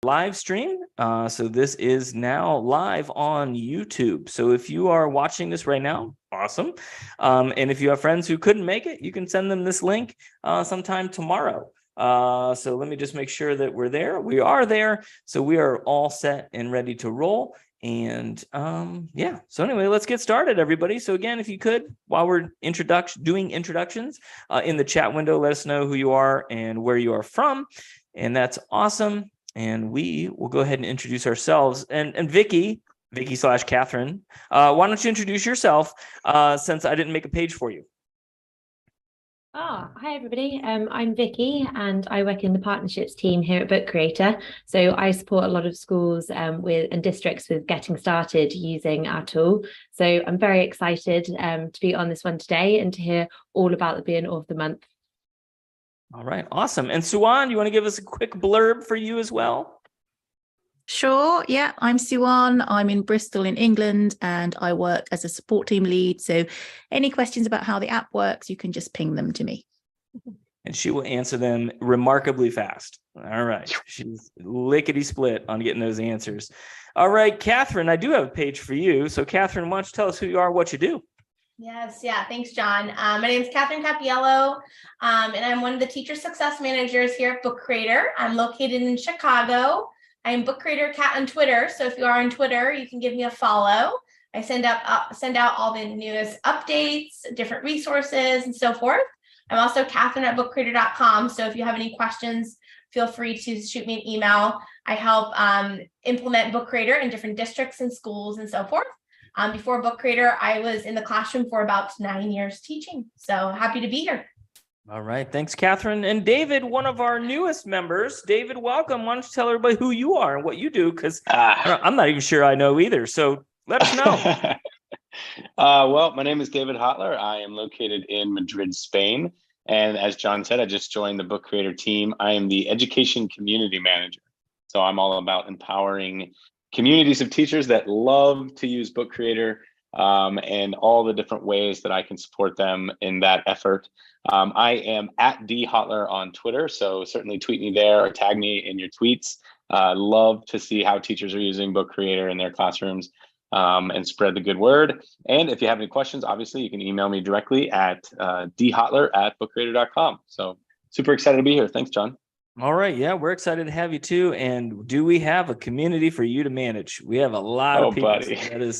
live stream. So this is now live on YouTube. So if you are watching this right now, awesome. And if you have friends who couldn't make it, you can send them this link sometime tomorrow. So let me just make sure that we're there. We are there. So we are all set and ready to roll. And yeah, so anyway, let's get started, everybody. So again, if you could, while we're doing introductions in the chat window, let us know who you are and where you are from. And that's awesome. And we will go ahead and introduce ourselves. And Vicky/Catherine, why don't you introduce yourself since I didn't make a page for you? Hi everybody, I'm Vicky and I work in the partnerships team here at Book Creator. So I support a lot of schools and districts with getting started using our tool. So I'm very excited to be on this one today and to hear all about the Be an Author Month. All right, awesome. And Suwan, you want to give us a quick blurb for you as well? Sure. Yeah, I'm Suwan. I'm in Bristol in England and I work as a support team lead. So any questions about how the app works, you can just ping them to me. And she will answer them remarkably fast. All right. She's lickety split on getting those answers. All right, Catherine, I do have a page for you. So Catherine, why don't you tell us who you are, what you do? Yes, yeah, thanks, John. My name is Catherine Capiello, and I'm one of the teacher success managers here at Book Creator. I'm located in Chicago. I'm Book Creator Cat on Twitter, so if you are on Twitter, you can give me a follow. I send out all the newest updates, different resources, and so forth. I'm also Catherine at bookcreator.com, so if you have any questions, feel free to shoot me an email. I help implement Book Creator in different districts and schools and so forth. Before Book Creator, I was in the classroom for about 9 years teaching, so happy to be here. All right. Thanks, Catherine. And David, one of our newest members. David, welcome. Why don't you tell everybody who you are and what you do? Because I'm not even sure I know either. So let us know. Well, my name is David Hotler. I am located in Madrid, Spain. And as John said, I just joined the Book Creator team. I am the education community manager. So I'm all about empowering communities of teachers that love to use Book Creator and all the different ways that I can support them in that effort. I am at @dhotler on Twitter, so certainly tweet me there or tag me in your tweets. Love to see how teachers are using Book Creator in their classrooms and spread the good word. And if you have any questions, obviously you can email me directly at dhotler@bookcreator.com. So super excited to be here. Thanks, John. All right. Yeah, we're excited to have you too. And do we have a community for you to manage? We have a lot of people. Buddy.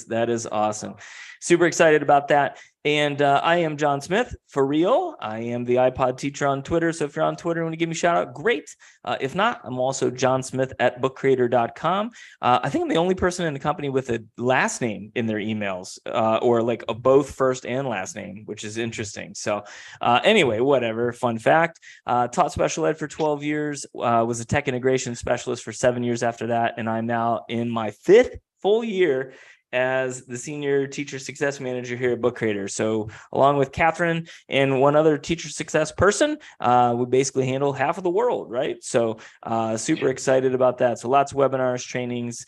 That is awesome. Super excited about that. And I am John Smith, for real. I am the iPod teacher on Twitter. So if you're on Twitter and want to give me a shout out, great. If not, I'm also John Smith at bookcreator.com. I think I'm the only person in the company with a last name in their emails or like a both first and last name, which is interesting. So anyway, whatever. Fun fact, taught special ed for 12 years, was a tech integration specialist for 7 years after that. And I'm now in my 5th full year as the senior teacher success manager here at Book Creator. So along with Catherine and one other teacher success person, we basically handle half of the world, right? So super excited about that. So lots of webinars, trainings,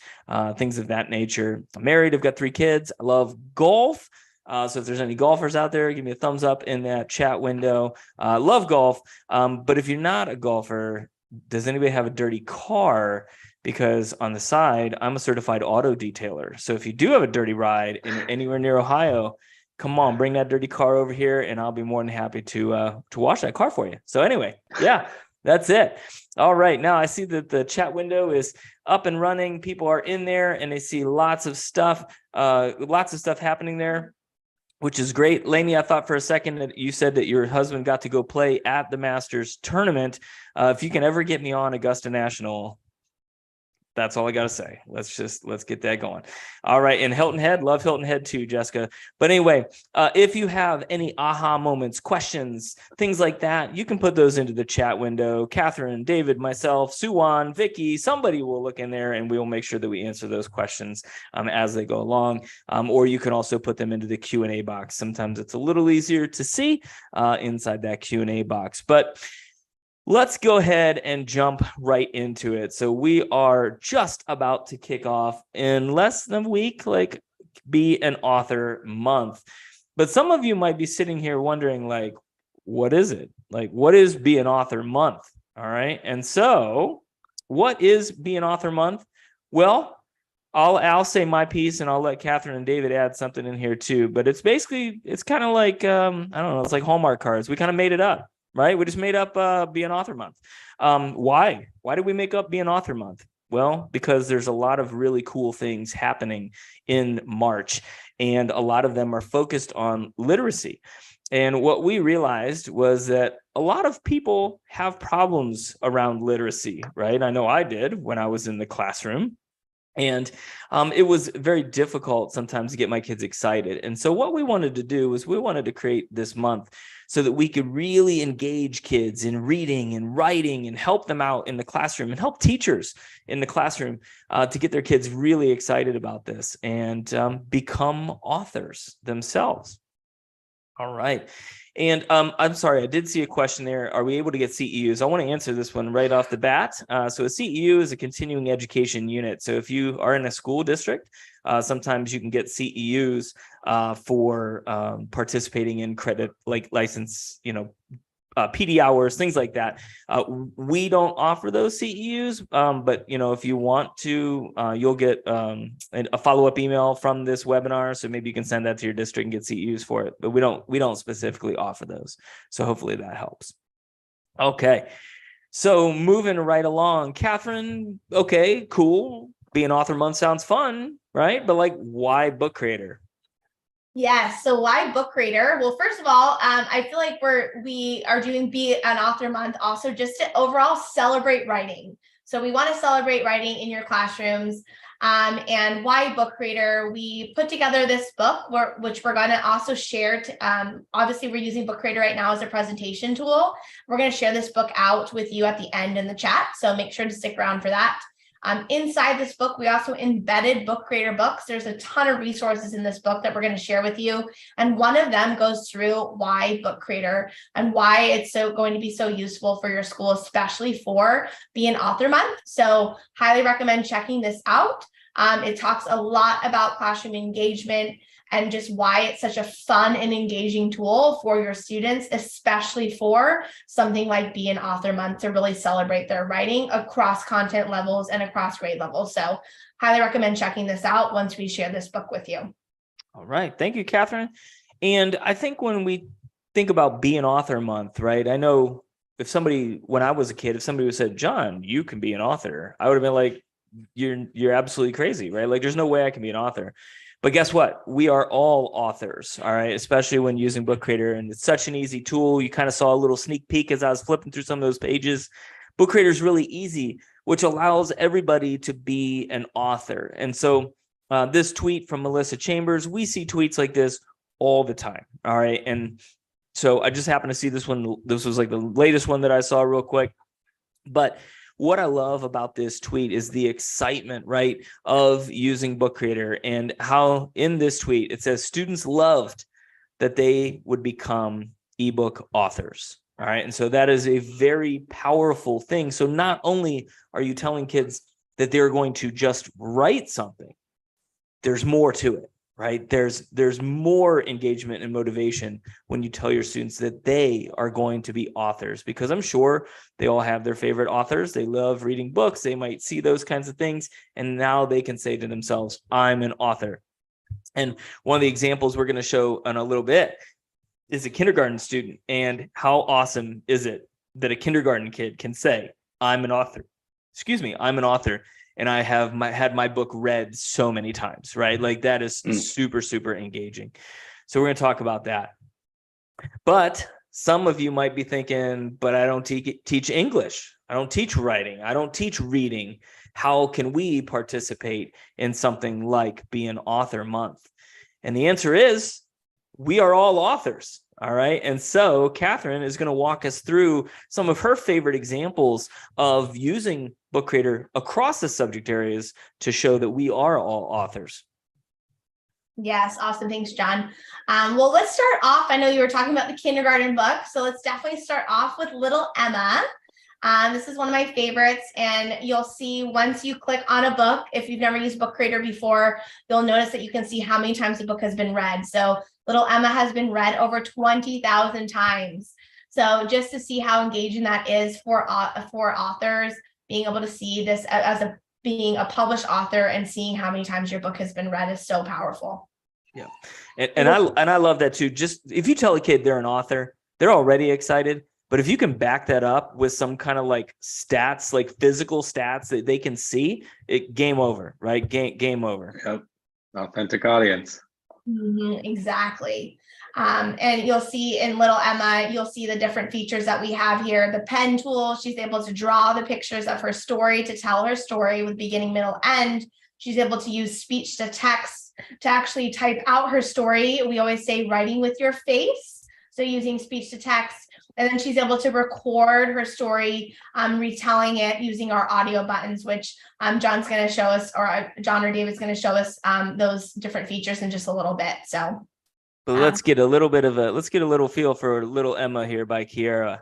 things of that nature. I'm married, I've got 3 kids. I love golf. So if there's any golfers out there, give me a thumbs up in that chat window. Love golf. But if you're not a golfer, does anybody have a dirty car? Because on the side, I'm a certified auto detailer. So if you do have a dirty ride and you're anywhere near Ohio, come on, bring that dirty car over here and I'll be more than happy to wash that car for you. So anyway, yeah, that's it. All right. Now I see that the chat window is up and running. People are in there and they see lots of stuff happening there, which is great. Lainey, I thought for a second that you said that your husband got to go play at the Masters tournament. If you can ever get me on Augusta National, that's all I got to say. Let's get that going. All right. And Hilton Head, love Hilton Head too, Jessica. But anyway, if you have any aha moments, questions, things like that, you can put those into the chat window. Catherine, David, myself, Suwan, Vicky, somebody will look in there and we will make sure that we answer those questions as they go along. Or you can also put them into the Q&A box. Sometimes it's a little easier to see inside that Q&A box. But let's go ahead and jump right into it. So we are just about to kick off in less than a week, like Be an Author Month. But some of you might be sitting here wondering, like, what is it? Like, what is Be an Author Month? All right. And so what is Be an Author Month? Well, I'll say my piece, and I'll let Catherine and David add something in here too. But it's kind of like, I don't know, it's like Hallmark cards. We kind of made it up, right? We just made up Be an Author Month. Why? Why did we make up Be an Author Month? Well, because there's a lot of really cool things happening in March, and a lot of them are focused on literacy. And what we realized was that a lot of people have problems around literacy, right? I know I did when I was in the classroom. And it was very difficult sometimes to get my kids excited. And so what we wanted to do was we wanted to create this month so that we could really engage kids in reading and writing and help them out in the classroom and help teachers in the classroom to get their kids really excited about this and become authors themselves. All right. And I'm sorry, I did see a question there. Are we able to get CEUs? I want to answer this one right off the bat. So a CEU is a continuing education unit. So if you are in a school district, sometimes you can get CEUs for participating in credit, like license, PD hours, things like that. We don't offer those CEUs, but if you want to, you'll get a follow-up email from this webinar. So maybe you can send that to your district and get CEUs for it. But we don't specifically offer those. So hopefully that helps. Okay, so moving right along, Catherine. Okay, cool. Be an Author Month sounds fun, right? But like, why Book Creator? Yes. So why Book Creator? Well, first of all, I feel like we are doing Be an Author Month also just to overall celebrate writing. So we want to celebrate writing in your classrooms. And why Book Creator? We put together this book, which we're going to also share. Obviously, we're using Book Creator right now as a presentation tool. We're going to share this book out with you at the end in the chat. So make sure to stick around for that. Inside this book, we also embedded Book Creator books. There's a ton of resources in this book that we're going to share with you. And one of them goes through why Book Creator and why it's going to be so useful for your school, especially for Be an Author Month. So highly recommend checking this out. It talks a lot about classroom engagement and just why it's such a fun and engaging tool for your students, especially for something like Be an Author Month to really celebrate their writing across content levels and across grade levels. So highly recommend checking this out once we share this book with you. All right. Thank you, Catherine. And I think when we think about Be an Author Month, right, I know when I was a kid, if somebody would said, John, you can be an author, I would have been like, you're absolutely crazy, right? Like, there's no way I can be an author. But guess what? We are all authors, all right? Especially when using Book Creator. And it's such an easy tool. You kind of saw a little sneak peek as I was flipping through some of those pages. Book Creator is really easy, which allows everybody to be an author. And so this tweet from Melissa Chambers, we see tweets like this all the time, all right? And so I just happened to see this one. This was like the latest one that I saw real quick. But what I love about this tweet is the excitement, right, of using Book Creator, and how in this tweet it says students loved that they would become ebook authors. All right. And so that is a very powerful thing. So not only are you telling kids that they're going to just write something, there's more to it. Right? There's more engagement and motivation when you tell your students that they are going to be authors, because I'm sure they all have their favorite authors. They love reading books. They might see those kinds of things. And now they can say to themselves, I'm an author. And one of the examples we're going to show in a little bit is a kindergarten student. And how awesome is it that a kindergarten kid can say, I'm an author. I'm an author. And I have had my book read so many times, right? Like, that is super, super engaging. So we're going to talk about that. But some of you might be thinking, but I don't teach English. I don't teach writing. I don't teach reading. How can we participate in something like Be an Author Month? And the answer is, we are all authors. All right. And so Catherine is going to walk us through some of her favorite examples of using Book Creator across the subject areas to show that we are all authors. Yes. Awesome. Thanks, John. Well, let's start off. I know you were talking about the kindergarten book, so let's definitely start off with Little Emma. This is one of my favorites, and you'll see once you click on a book, if you've never used Book Creator before, you'll notice that you can see how many times the book has been read. So Little Emma has been read over 20,000 times. So just to see how engaging that is for authors, being able to see this as being a published author and seeing how many times your book has been read is so powerful. Yeah. And I love that too. Just if you tell a kid they're an author, they're already excited. But if you can back that up with some kind of like stats, like physical stats that they can see, game over, right? Game over. Yep. Authentic audience. Exactly. And you'll see in little Emma, you'll see the different features that we have here. The pen tool, she's able to draw the pictures of her story to tell her story with beginning, middle, end. She's able to use speech to text to actually type out her story. We always say writing with your face. So using speech to text. And then she's able to record her story, retelling it using our audio buttons, which John's going to show us, or John or David's going to show us those different features in just a little bit. So, but let's get a little feel for little Emma here by Kiara.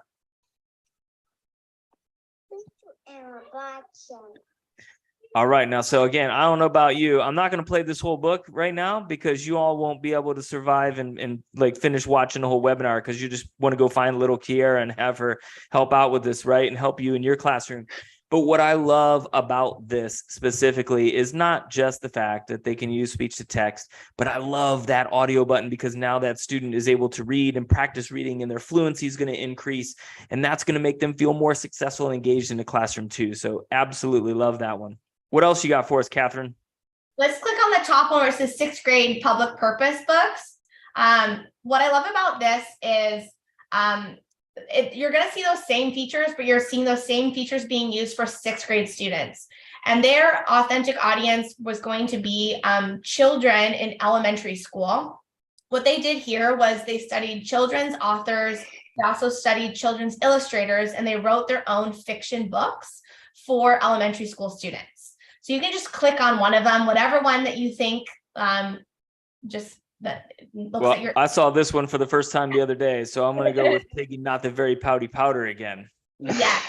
All right, now, so again, I don't know about you. I'm not going to play this whole book right now because you all won't be able to survive and like finish watching the whole webinar because you just want to go find little Kiara and have her help out with this, right? And help you in your classroom. But what I love about this specifically is not just the fact that they can use speech to text, but I love that audio button because now that student is able to read and practice reading and their fluency is going to increase. And that's going to make them feel more successful and engaged in the classroom too. So absolutely love that one. What else you got for us, Catherine? Let's click on the top one where it says 6th grade public purpose books. What I love about this is you're going to see those same features, but you're seeing those same features being used for 6th grade students. And their authentic audience was going to be children in elementary school. What they did here was they studied children's authors. They also studied children's illustrators, and they wrote their own fiction books for elementary school students. So you can just click on one of them, whatever one that you think just that looks well, like your. I saw this one for the first time the other day, so I'm going to go with Piggy, Not the Very Pouty Powder again. Yeah.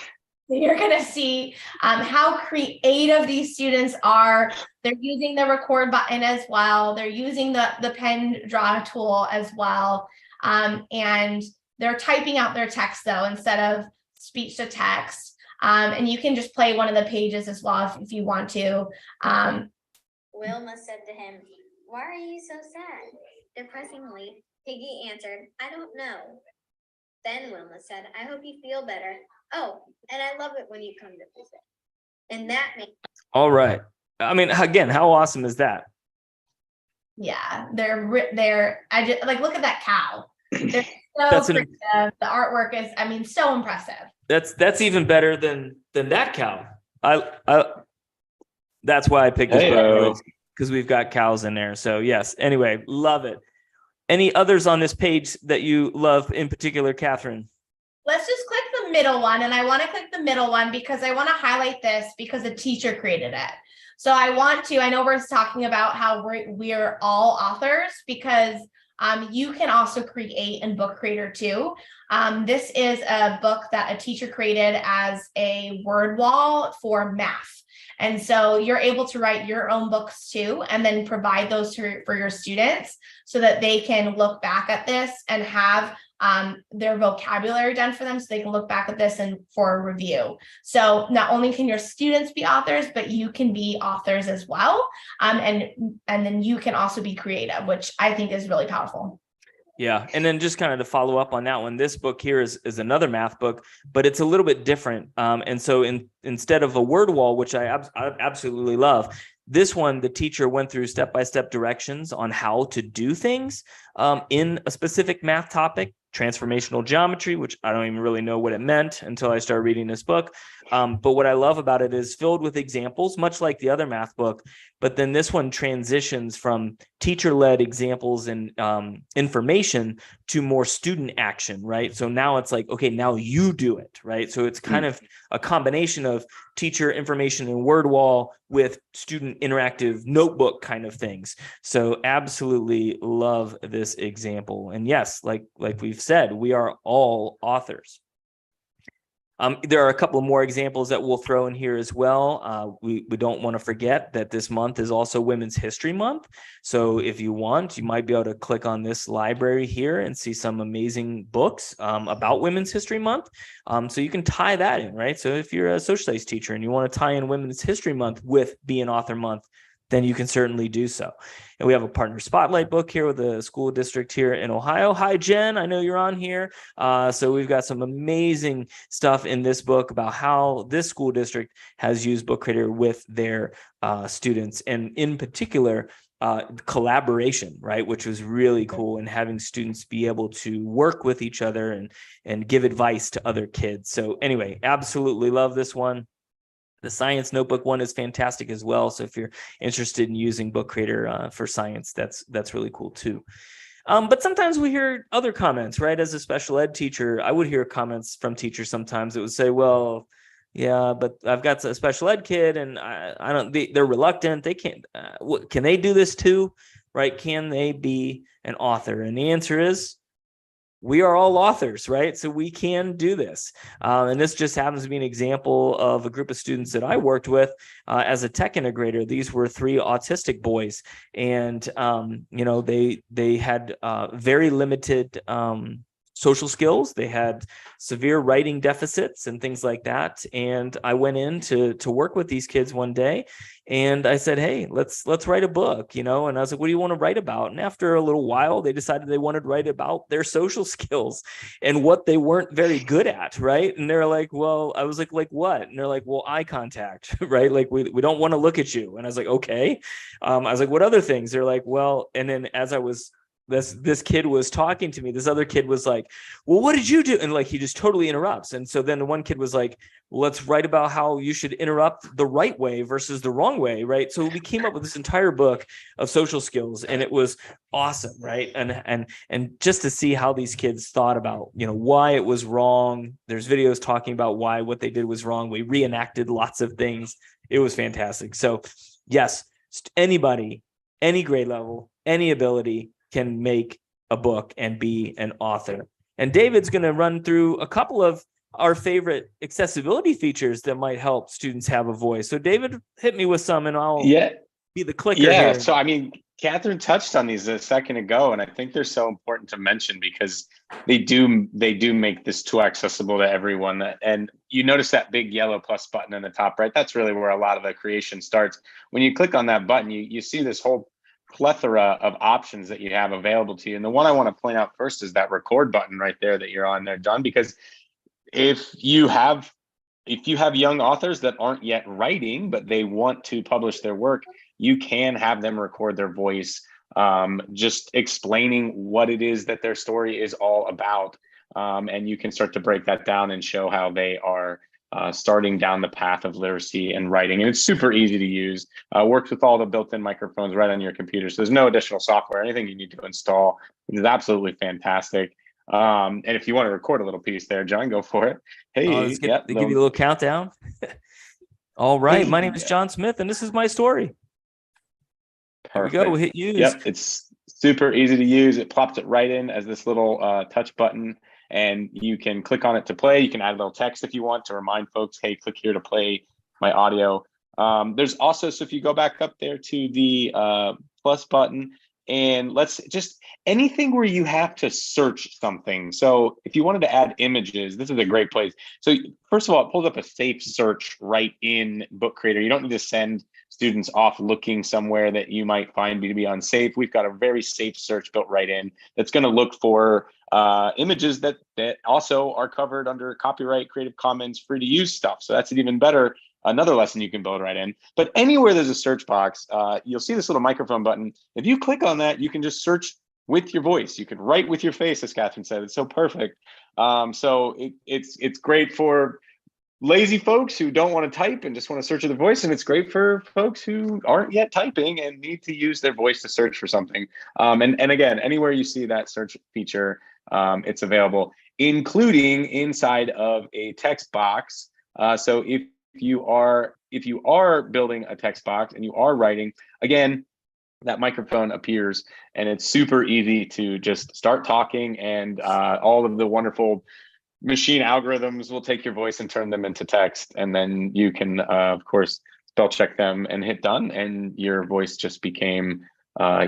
So you're going to see how creative these students are. They're using the record button as well. They're using the pen draw tool as well. And they're typing out their text though, instead of speech to text. And you can just play one of the pages as well if you want to. Wilma said to him, "Why are you so sad?" Depressingly, Piggy answered, "I don't know." Then Wilma said, "I hope you feel better. Oh, and I love it when you come to visit." And that makes. All right. I mean, again, how awesome is that? Yeah, I just like, look at that cow. They're so creative. The artwork is, I mean, so impressive. That's even better than that cow. That's why I picked this book, because we've got cows in there. So yes. Anyway, love it. Any others on this page that you love in particular, Catherine? Let's just click the middle one, and I want to click the middle one because I want to highlight this because a teacher created it. So I know we're talking about how we're all authors because you can also create in Book Creator too. This is a book that a teacher created as a word wall for math. And so you're able to write your own books too, and then provide those for your students so that they can look back at this and have their vocabulary done for them so they can look back at this and for a review. So not only can your students be authors, but you can be authors as well. And then you can also be creative, which I think is really powerful. Yeah. And then just kind of to follow up on that one, this book here is another math book, but it's a little bit different. And so instead of a word wall, which I absolutely love, this one, the teacher went through step-by-step directions on how to do things in a specific math topic, transformational geometry, which I don't even really know what it meant until I started reading this book. But what I love about it is filled with examples, much like the other math book. But then this one transitions from teacher-led examples and information to more student action, right? So now it's like, okay, now you do it, right? So it's kind of a combination of teacher information and word wall with student interactive notebook kind of things. So absolutely love this example. And yes, like we've said, we are all authors. There are a couple more examples that we'll throw in here as well. We don't want to forget that this month is also Women's History Month. So if you want, you might be able to click on this library here and see some amazing books about Women's History Month. So you can tie that in, right? So if you're a social studies teacher and you want to tie in Women's History Month with Be an Author Month, then you can certainly do so. And we have a partner spotlight book here with a school district here in Ohio. Hi, Jen. I know you're on here. So we've got some amazing stuff in this book about how this school district has used Book Creator with their students, and in particular, collaboration, right? Which was really cool, and having students be able to work with each other and give advice to other kids. So anyway, absolutely love this one. The science notebook one is fantastic as well. So if you're interested in using Book Creator for science, that's really cool too. But sometimes we hear other comments, right? As a special ed teacher, I would hear comments from teachers sometimes that would say, well, yeah, but I've got a special ed kid and I don't, they're reluctant. They can't, can they do this too? Right? Can they be an author? And the answer is, we are all authors, right? So we can do this. And this just happens to be an example of a group of students that I worked with as a tech integrator. These were 3 autistic boys, and they had very limited social skills. They had severe writing deficits and things like that. And I went in to work with these kids one day, and I said, hey, let's write a book, and I was like, what do you want to write about? And after a little while, they decided they wanted to write about their social skills and what they weren't very good at, right? And they're like, well, I was like what? And they're like, well, eye contact, right? Like we don't want to look at you. And I was like, okay. I was like, what other things? They're like, well, and then as I was this kid was talking to me, this other kid was like, well, what did you do? And like, he just totally interrupts. And so then the one kid was like, well, let's write about how you should interrupt the right way versus the wrong way. Right. So we came up with this entire book of social skills, and it was awesome. Right. And just to see how these kids thought about, why it was wrong. There's videos talking about why what they did was wrong. We reenacted lots of things. It was fantastic. So yes, anybody, any grade level, any ability can make a book and be an author. And David's going to run through a couple of our favorite accessibility features that might help students have a voice. So David, hit me with some and I'll be the clicker here. So I mean, Catherine touched on these a second ago, and I think they're so important to mention because they do make this tool accessible to everyone. And you notice that big yellow plus button in the top right? That's really where a lot of the creation starts. When you click on that button, you see this whole plethora of options that you have available to you. And the one I want to point out first is that record button right there that you're on there, John, because if you have young authors that aren't yet writing, but they want to publish their work, you can have them record their voice, just explaining what it is that their story is all about. And you can start to break that down and show how they are starting down the path of literacy and writing. And it's super easy to use. Works with all the built-in microphones right on your computer. So there's no additional software, anything you need to install. It is absolutely fantastic. And if you want to record a little piece there, John, go for it. Hey, they give you a little countdown. All right. My name is Jon Smith, and this is my story. Perfect. Here we go. We'll hit use. Yep. It's super easy to use. It plops it right in as this little touch button. And you can click on it to play. You can add a little text if you want to remind folks, hey, click here to play my audio. There's also, so if you go back up there to the plus button, and let's just anything where you have to search something. So if you wanted to add images, this is a great place. So first of all, it pulls up a safe search right in Book Creator. You don't need to send students off looking somewhere that you might find to be unsafe. We've got a very safe search built right in that's going to look for images that also are covered under copyright, Creative Commons, free to use stuff. So that's an even better, another lesson you can build right in. But anywhere there's a search box, you'll see this little microphone button. If you click on that, you can just search with your voice. You can write with your face, as Catherine said. It's so perfect. So it's great for lazy folks who don't want to type and just want to search with their voice, and it's great for folks who aren't yet typing and need to use their voice to search for something. And again, anywhere you see that search feature, it's available, including inside of a text box. So if you are building a text box and you are writing, again, that microphone appears, and it's super easy to just start talking, and all of the wonderful machine algorithms will take your voice and turn them into text, and then you can, of course, spell check them and hit done, and your voice just became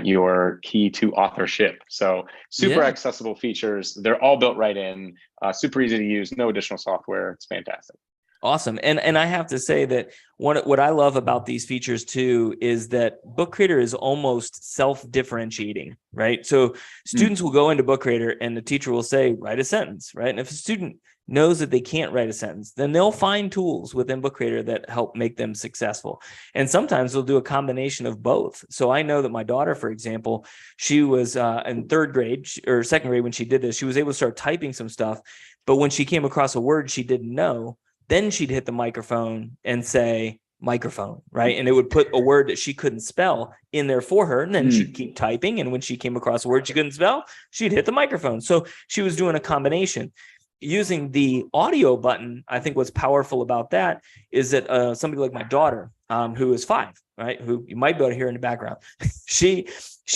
your key to authorship. So super Yeah. accessible features. They're all built right in, super easy to use, no additional software. It's fantastic. Awesome. And I have to say that what I love about these features too is that Book Creator is almost self-differentiating, right? So students will go into Book Creator and the teacher will say, write a sentence, right? And if a student knows that they can't write a sentence, then they'll find tools within Book Creator that help make them successful. And sometimes they'll do a combination of both. So I know that my daughter, for example, she was in third grade or second grade when she did this. She was able to start typing some stuff, but when she came across a word she didn't know, then she'd hit the microphone and say microphone, right? And it would put a word that she couldn't spell in there for her. And then she'd keep typing. And when she came across a word she couldn't spell, she'd hit the microphone. So she was doing a combination. Using the audio button, I think what's powerful about that is that somebody like my daughter, who is 5, right? Who you might be able to hear in the background, she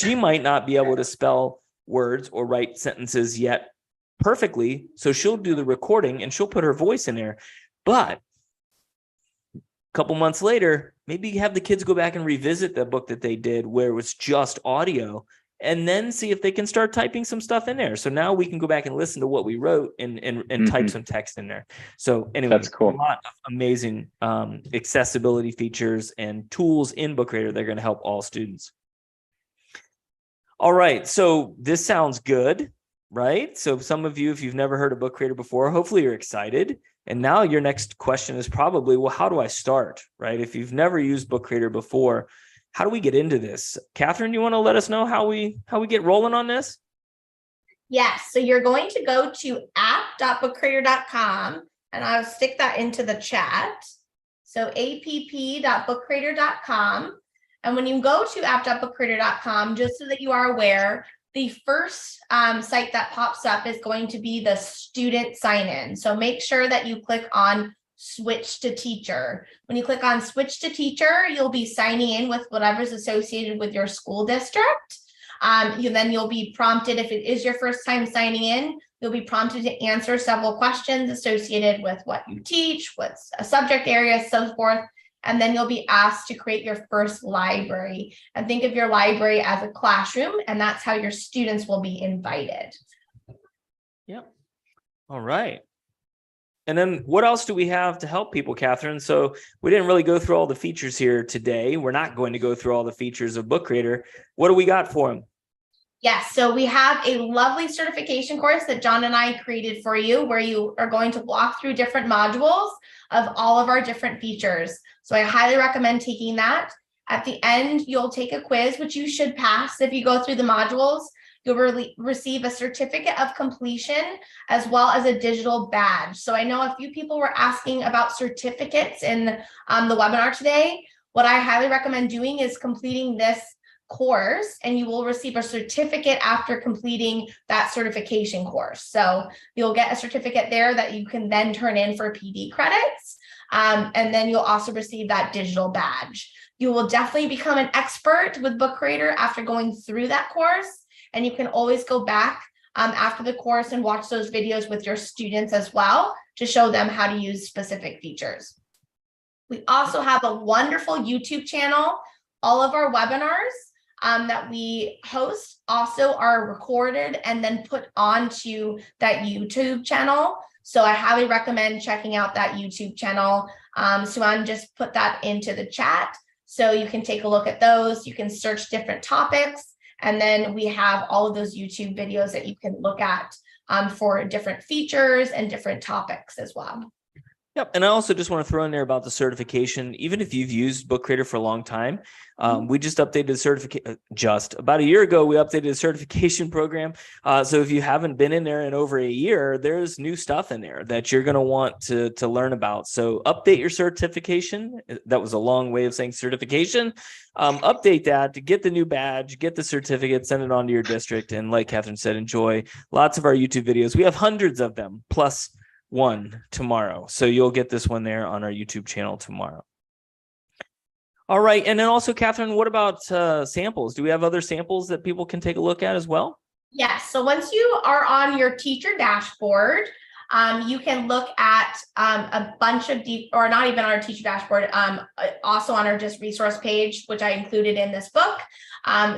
might not be able to spell words or write sentences yet perfectly. So she'll do the recording and she'll put her voice in there. But a couple months later, maybe have the kids go back and revisit the book that they did where it was just audio, and then see if they can start typing some stuff in there. So now we can go back and listen to what we wrote and type some text in there. So anyway, that's cool. A lot of amazing accessibility features and tools in Book Creator that are going to help all students. All right, so this sounds good, right? So some of you, if you've never heard of Book Creator before, hopefully you're excited. And now your next question is probably, well, how do I start, right? If you've never used Book Creator before, how do we get into this? Catherine, you want to let us know how we get rolling on this? Yes. So you're going to go to app.bookcreator.com, and I'll stick that into the chat. So app.bookcreator.com. And when you go to app.bookcreator.com, just so that you are aware, the first site that pops up is going to be the student sign-in. So make sure that you click on switch to teacher. When you click on switch to teacher, you'll be signing in with whatever's associated with your school district. Then you'll be prompted, if it is your first time signing in, you'll be prompted to answer several questions associated with what you teach, what's a subject area, so forth. And then you'll be asked to create your first library. And think of your library as a classroom, and that's how your students will be invited. Yep. All right. And then what else do we have to help people, Catherine? So we didn't really go through all the features here today. We're not going to go through all the features of Book Creator. What do we got for them? Yes, so we have a lovely certification course that Jon and I created for you, where you are going to walk through different modules of all of our different features. So I highly recommend taking that. At the end, you'll take a quiz, which you should pass. If you go through the modules, you'll receive a certificate of completion as well as a digital badge. So I know a few people were asking about certificates in the webinar today. What I highly recommend doing is completing this course, and you will receive a certificate after completing that certification course. So you'll get a certificate there that you can then turn in for PD credits. And then you'll also receive that digital badge. You will definitely become an expert with Book Creator after going through that course. And you can always go back after the course and watch those videos with your students as well to show them how to use specific features. We also have a wonderful YouTube channel. All of our webinars that we host also are recorded and then put onto that YouTube channel. So I highly recommend checking out that YouTube channel. Suan just put that into the chat. So you can take a look at those. You can search different topics. And then we have all of those YouTube videos that you can look at for different features and different topics as well. Yep. And I also just want to throw in there about the certification. Even if you've used Book Creator for a long time, we just updated the certification. Just about a year ago, we updated the certification program. So if you haven't been in there in over a year, there's new stuff in there that you're going to want to learn about. So update your certification. That was a long way of saying certification. Update that to get the new badge, get the certificate, send it on to your district. And like Catherine said, enjoy lots of our YouTube videos. We have hundreds of them, plus one tomorrow. So you'll get this one there on our YouTube channel tomorrow. All right. And then also, Catherine, what about samples? Do we have other samples that people can take a look at as well? Yes. So once you are on your teacher dashboard, You can look at a bunch of or not even our teacher dashboard, also on our just resource page, which I included in this book.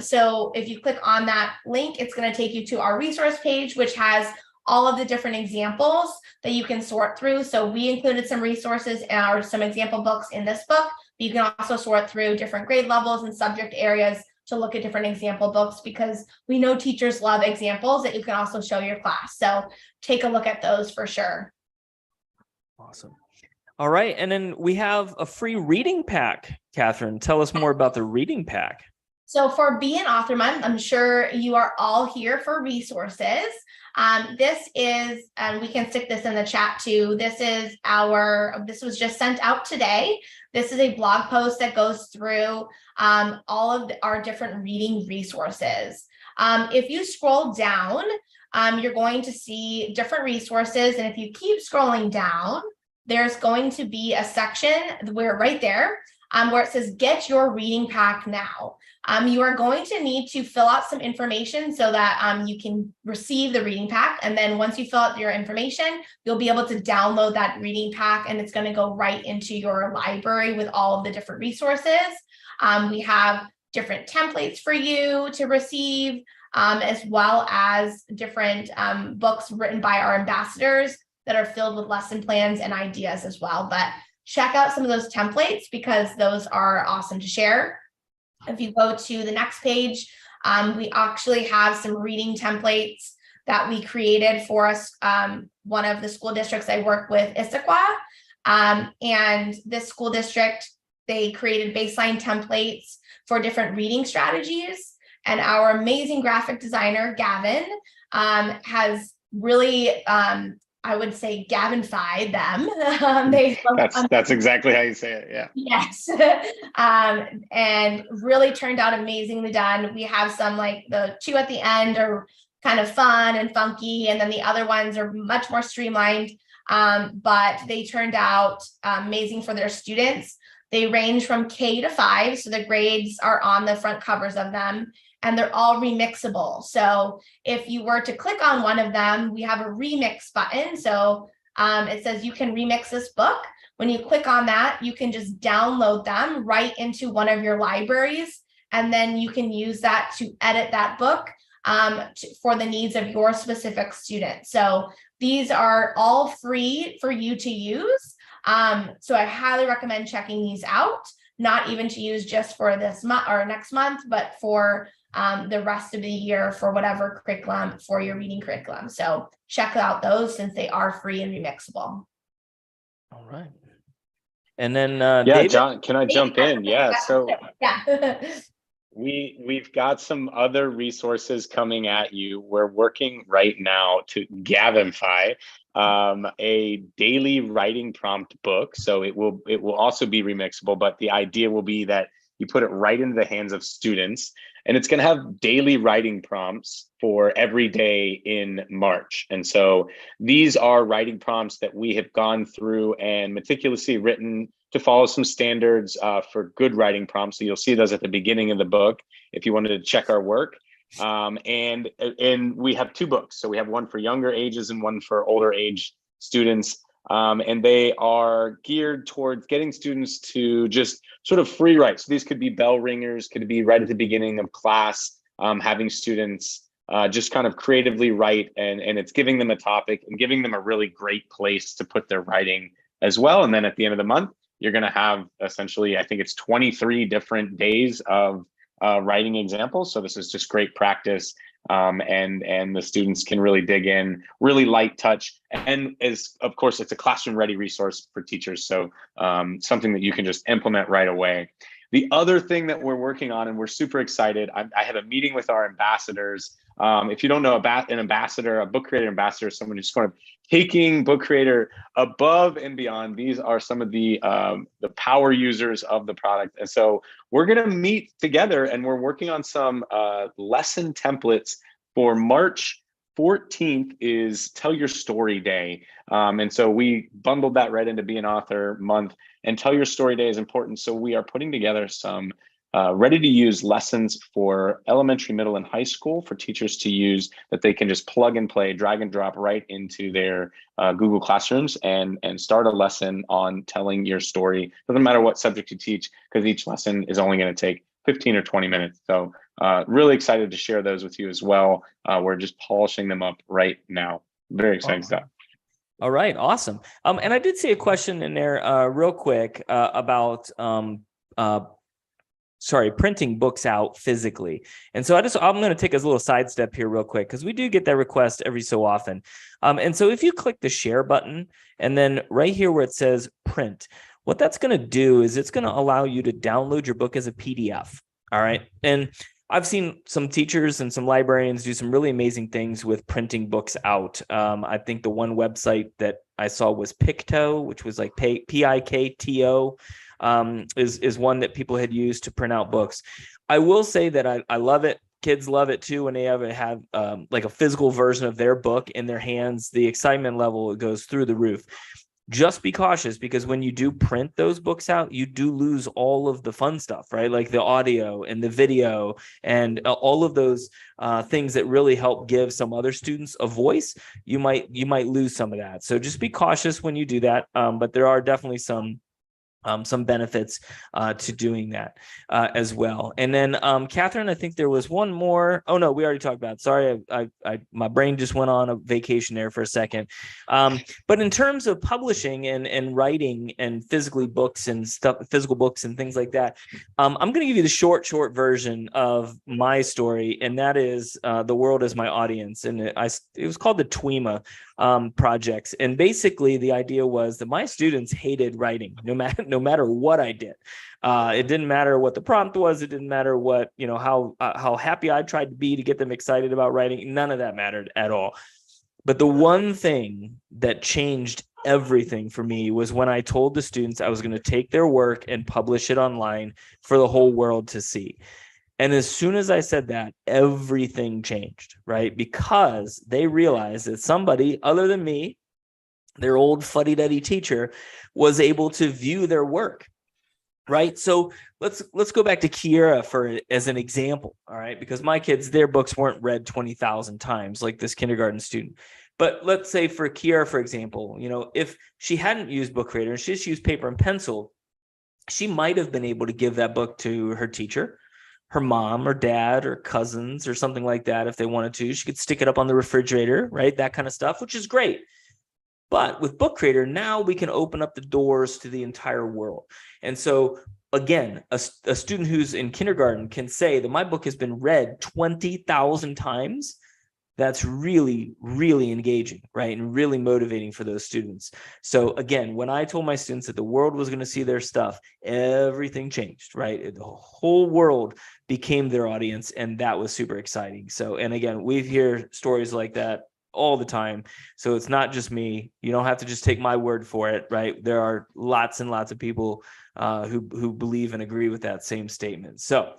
So if you click on that link, it's going to take you to our resource page, which has all of the different examples that you can sort through. So we included some resources or some example books in this book, but you can also sort through different grade levels and subject areas to look at different example books, because we know teachers love examples that you can also show your class. So take a look at those for sure. Awesome. All right. And then we have a free reading pack. Catherine, tell us more about the reading pack. So for Be an Author Month, I'm sure you are all here for resources. This is, and we can stick this in the chat too. This was just sent out today. This is a blog post that goes through all of our different reading resources. If you scroll down, you're going to see different resources. And if you keep scrolling down, there's going to be a section where right there, where it says, get your reading pack now. You are going to need to fill out some information so that you can receive the reading pack. And then once you fill out your information, you'll be able to download that reading pack, and it's going to go right into your library with all of the different resources. We have different templates for you to receive, as well as different books written by our ambassadors that are filled with lesson plans and ideas as well. But check out some of those templates because those are awesome to share. If you go to the next page, we actually have some reading templates that we created for us. One of the school districts I work with, Issaquah, and this school district, they created baseline templates for different reading strategies. And our amazing graphic designer, Gavin, has really, I would say, Gavin-fied them. That's exactly how you say it. Yeah. Yes. And really turned out amazingly done. We have some, like the two at the end are kind of fun and funky, and then the other ones are much more streamlined. But they turned out amazing for their students. They range from K to 5, so the grades are on the front covers of them, and they're all remixable. So if you were to click on one of them, we have a remix button. So it says you can remix this book. When you click on that, you can just download them right into one of your libraries, and then you can use that to edit that book for the needs of your specific student. So these are all free for you to use. So I highly recommend checking these out, not even to use just for this month or next month, but for the rest of the year for whatever curriculum for your reading curriculum. So check out those since they are free and remixable. All right. And then yeah, David? John, can I jump in? Yeah. So yeah. We've got some other resources coming at you. We're working right now to Gavinify a daily writing prompt book. So it will also be remixable, but the idea will be that you put it right into the hands of students, and it's going to have daily writing prompts for every day in March. And so these are writing prompts that we have gone through and meticulously written to follow some standards for good writing prompts. So you'll see those at the beginning of the book if you wanted to check our work. And we have 2 books. So we have one for younger ages and one for older age students. And they are geared towards getting students to just sort of free write. So these could be bell ringers, could be right at the beginning of class, having students just kind of creatively write, and it's giving them a topic and giving them a really great place to put their writing as well. And then at the end of the month, you're going to have essentially, I think it's 23 different days of writing examples. So this is just great practice. And the students can really dig in, really light touch. And of course, it's a classroom ready resource for teachers. So something that you can just implement right away. The other thing that we're working on, and we're super excited, I have a meeting with our ambassadors. If you don't know about an ambassador, a book creator ambassador is someone who's sort of taking book creator above and beyond. These are some of the power users of the product. And so we're going to meet together, and we're working on some lesson templates for March 14th is Tell Your Story Day. And so we bundled that right into Be an Author Month, and Tell Your Story Day is important. So we are putting together some ready to use lessons for elementary, middle, and high school for teachers to use, that they can just plug and play, drag and drop right into their Google Classrooms and start a lesson on telling your story. Doesn't matter what subject you teach, because each lesson is only going to take 15 or 20 minutes. So really excited to share those with you as well. We're just polishing them up right now. Very exciting stuff. All right, awesome. And I did see a question in there real quick about printing books out physically. And so I'm going to take a little sidestep here real quick, because we do get that request every so often. And so if you click the share button and then right here where it says print, what that's going to do is it's going to allow you to download your book as a PDF. All right. And I've seen some teachers and some librarians do some really amazing things with printing books out. I think the one website that I saw was Picto, which was like Pikto, is one that people had used to print out books. I will say that I love it. Kids love it too when they have like a physical version of their book in their hands. The excitement level goes through the roof. Just be cautious, because when you do print those books out, you do lose all of the fun stuff, right? Like the audio and the video and all of those things that really help give some other students a voice. You might lose some of that. So just be cautious when you do that. But there are definitely some benefits to doing that as well. And then Catherine, I think there was one more. Oh no, we already talked about it. Sorry, I my brain just went on a vacation there for a second. But in terms of publishing and writing and physical books and things like that, I'm going to give you the short version of my story, and that is The World Is My Audience. And it was called the TWEMA projects. And basically the idea was that my students hated writing no matter what I did. It didn't matter what the prompt was. It didn't matter what, how happy I tried to be to get them excited about writing. None of that mattered at all. But the one thing that changed everything for me was when I told the students I was going to take their work and publish it online for the whole world to see. And as soon as I said that, everything changed, right? Because they realized that somebody other than me, their old fuddy-duddy teacher, was able to view their work, right? So let's go back to Kiera as an example, all right? Because my kids, their books weren't read 20,000 times like this kindergarten student. But let's say for Kiera, for example, if she hadn't used Book Creator and she just used paper and pencil, she might have been able to give that book to her teacher, her mom or dad or cousins or something like that. If they wanted to, she could stick it up on the refrigerator, right? That kind of stuff, which is great. But with Book Creator, now we can open up the doors to the entire world. And so again, a student who's in kindergarten can say that my book has been read 20,000 times. That's really, really engaging, right? And really motivating for those students. So again, when I told my students that the world was going to see their stuff, everything changed, right? The whole world became their audience, and that was super exciting. So, and again, we hear stories like that all the time. So it's not just me. You don't have to just take my word for it, right? There are lots and lots of people who believe and agree with that same statement. So,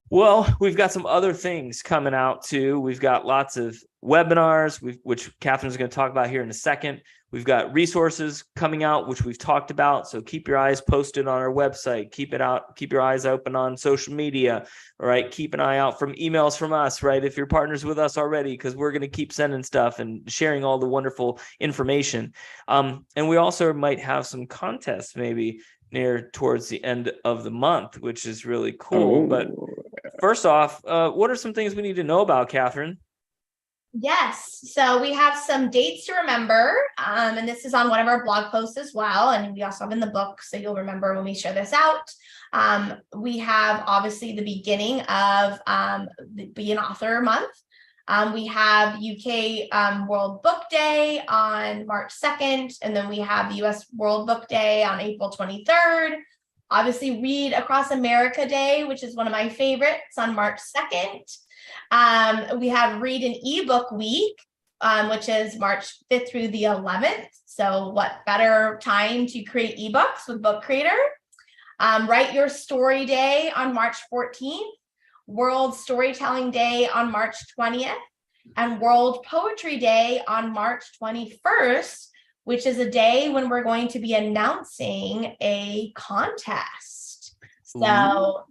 well, we've got some other things coming out too. We've got lots of webinars, which Catherine's going to talk about here in a second. We've got resources coming out, which we've talked about. So keep your eyes posted on our website. Keep your eyes open on social media. All right. Keep an eye out from emails from us, right? If you're partners with us already, because we're going to keep sending stuff and sharing all the wonderful information. And we also might have some contests maybe near towards the end of the month, which is really cool. But first off, what are some things we need to know about, Catherine? Yes. So we have some dates to remember. And this is on one of our blog posts as well. And we also have in the book, so you'll remember when we share this out. We have obviously the beginning of Be an Author Month. We have UK World Book Day on March 2nd. And then we have US World Book Day on April 23rd. Obviously, Read Across America Day, which is one of my favorites, on March 2nd. We have Read an eBook Week, which is March 5th through the 11th. So what better time to create ebooks with Book Creator? Write Your Story Day on March 14th, World Storytelling Day on March 20th, and World Poetry Day on March 21st, which is a day when we're going to be announcing a contest. So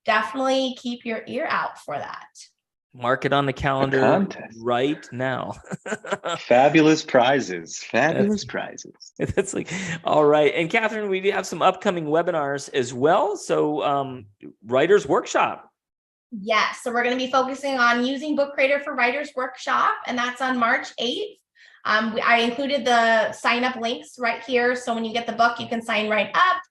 definitely keep your ear out for that. Mark it on the calendar contest. right now. Fabulous prizes. Prizes. That's like, all right. And Catherine, we do have some upcoming webinars as well. So Writers Workshop. Yes, so we're going to be focusing on using Book Creator for Writers Workshop, and that's on March 8th. I included the sign up links right here. So when you get the book, you can sign right up.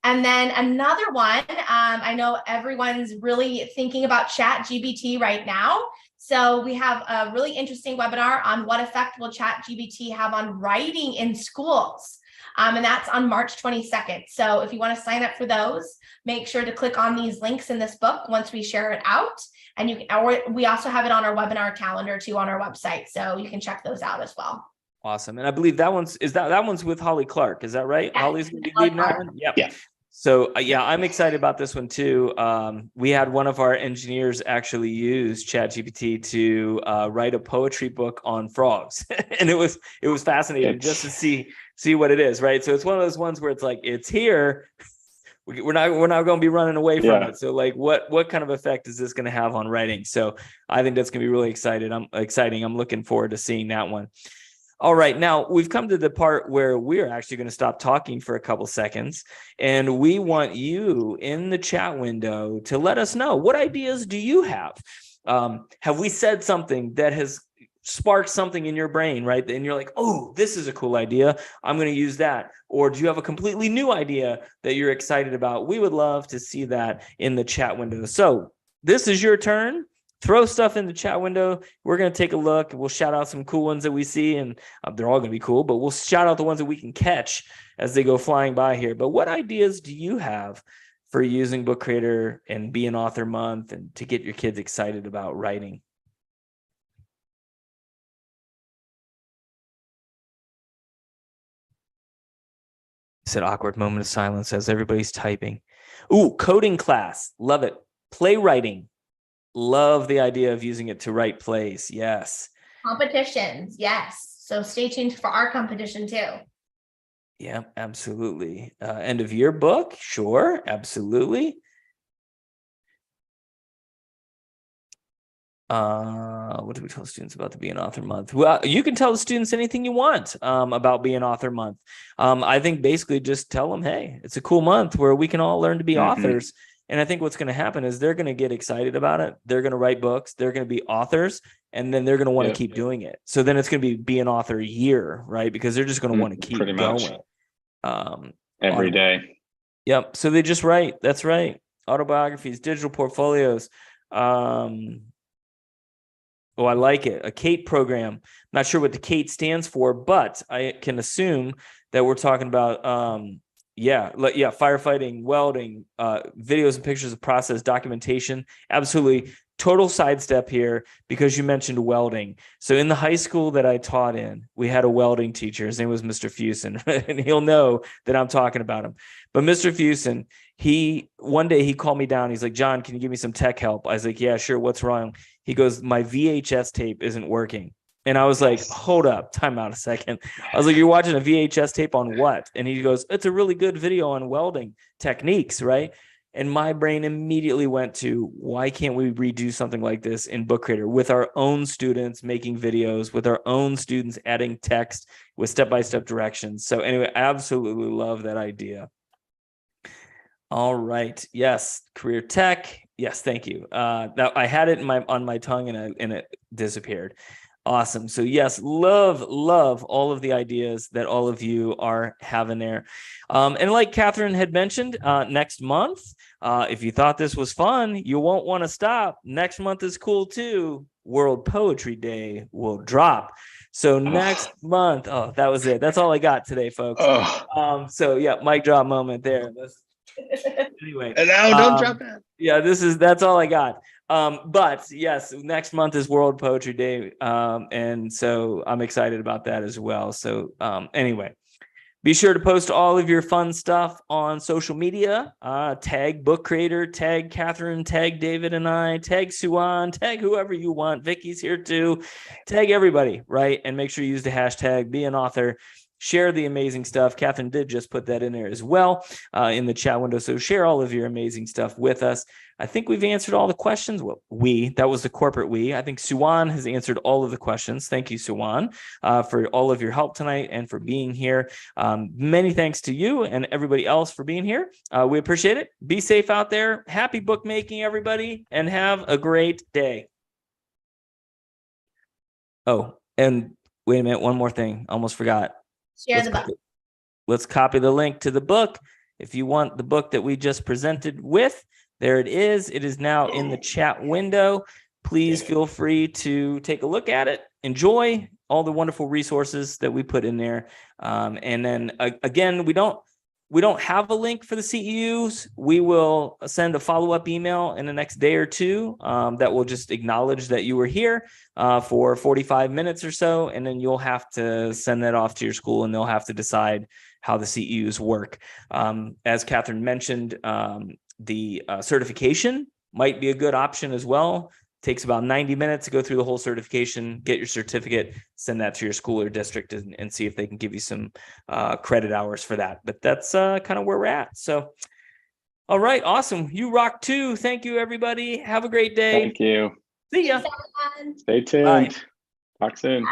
And then another one, I know everyone's really thinking about ChatGPT right now. So we have a really interesting webinar on what effect will ChatGPT have on writing in schools. And that's on March 22nd. So if you want to sign up for those, make sure to click on these links in this book once we share it out. And we also have it on our webinar calendar too on our website. So you can check those out as well. Awesome. And I believe that one's with Holly Clark. Is that right? Yeah. Holly's going to be leading that one. Yep. Yeah. So yeah, I'm excited about this one too. We had one of our engineers actually use ChatGPT to write a poetry book on frogs, and it was fascinating just to see what it is, right? So it's one of those ones where it's like it's here. We're not going to be running away from it. So like, what kind of effect is this going to have on writing? So I think that's going to be really exciting. I'm looking forward to seeing that one. All right, now we've come to the part where we're actually going to stop talking for a couple seconds, and we want you in the chat window to let us know, what ideas do you have? Have we said something that has sparked something in your brain, right? And you're like, oh, this is a cool idea. I'm going to use that. Or do you have a completely new idea that you're excited about? We would love to see that in the chat window. So this is your turn. Throw stuff in the chat window. We're going to take a look. We'll shout out some cool ones that we see, and they're all going to be cool, but we'll shout out the ones that we can catch as they go flying by here. But what ideas do you have for using Book Creator and Be an Author Month and to get your kids excited about writing? Said awkward moment of silence as everybody's typing. Ooh, coding class. Love it. Playwriting. Love the idea of using it to write plays. Yes. Competitions. Yes. So stay tuned for our competition too. Yeah, absolutely. End of year book. Sure. Absolutely. What do we tell students about the Be an Author Month? Well, you can tell the students anything you want about Be an Author Month. I think basically just tell them, hey, it's a cool month where we can all learn to be authors. And I think what's going to happen is they're going to get excited about it. They're going to write books. They're going to be authors, and then they're going to want to keep doing it. So then it's going to be an author year, right? Because they're just going to want to keep going. Every day. Yep. So they just write. That's right. Autobiographies, digital portfolios. Oh, I like it. A CATE program. Not sure what the CATE stands for, but I can assume that we're talking about firefighting, welding, videos and pictures of process, documentation. Absolutely. Total sidestep here because you mentioned welding. So in the high school that I taught in, we had a welding teacher. His name was Mr. Fusen, and he'll know that I'm talking about him. But Mr. Fusen, one day he called me down. He's like, John, can you give me some tech help? I was like, yeah, sure. What's wrong? He goes, my VHS tape isn't working. And I was like, hold up, time out a second. I was like, you're watching a VHS tape on what? And he goes, it's a really good video on welding techniques, right? And my brain immediately went to, why can't we redo something like this in Book Creator with our own students making videos, with our own students adding text with step-by-step directions? So anyway, I absolutely love that idea. All right. Yes. Career tech. Yes. Thank you. That I had it on my tongue and it disappeared. Awesome. So yes, love all of the ideas that all of you are having there. And like Catherine had mentioned, next month, if you thought this was fun, you won't want to stop. Next month is cool too. World Poetry Day will drop. So next month, that was it. That's all I got today, folks. So yeah, mic drop moment there. Anyway. And now don't drop that. Yeah, that's all I got. But yes, next month is World Poetry Day. And so I'm excited about that as well. So anyway, be sure to post all of your fun stuff on social media. Tag Book Creator, tag Catherine, tag David and I, tag Suan, tag whoever you want. Vicky's here too. Tag everybody, right? And make sure you use the hashtag Be an Author. share the amazing stuff. Catherine did just put that in there as well in the chat window. So share all of your amazing stuff with us. I think we've answered all the questions. Well, that was the corporate we. I think Suwan has answered all of the questions. Thank you, Suwan, for all of your help tonight and for being here. Many thanks to you and everybody else for being here. We appreciate it. Be safe out there. Happy bookmaking, everybody, and have a great day. Oh, and wait a minute. One more thing. Almost forgot. Share the book. Let's copy the link to the book. If you want the book that we just presented with, there it is. It is now in the chat window. Please feel free to take a look at it. Enjoy all the wonderful resources that we put in there. And then again, we don't have a link for the CEUs. We will send a follow-up email in the next day or two that will just acknowledge that you were here for 45 minutes or so. And then you'll have to send that off to your school and they'll have to decide how the CEUs work. As Catherine mentioned, the certification might be a good option as well. Takes about 90 minutes to go through the whole certification, get your certificate, send that to your school or district and see if they can give you some credit hours for that. But that's kind of where we're at. So, all right, awesome. You rock too. Thank you, everybody. Have a great day. Thank you. See ya. Thanks, everyone. Stay tuned. Bye. Talk soon.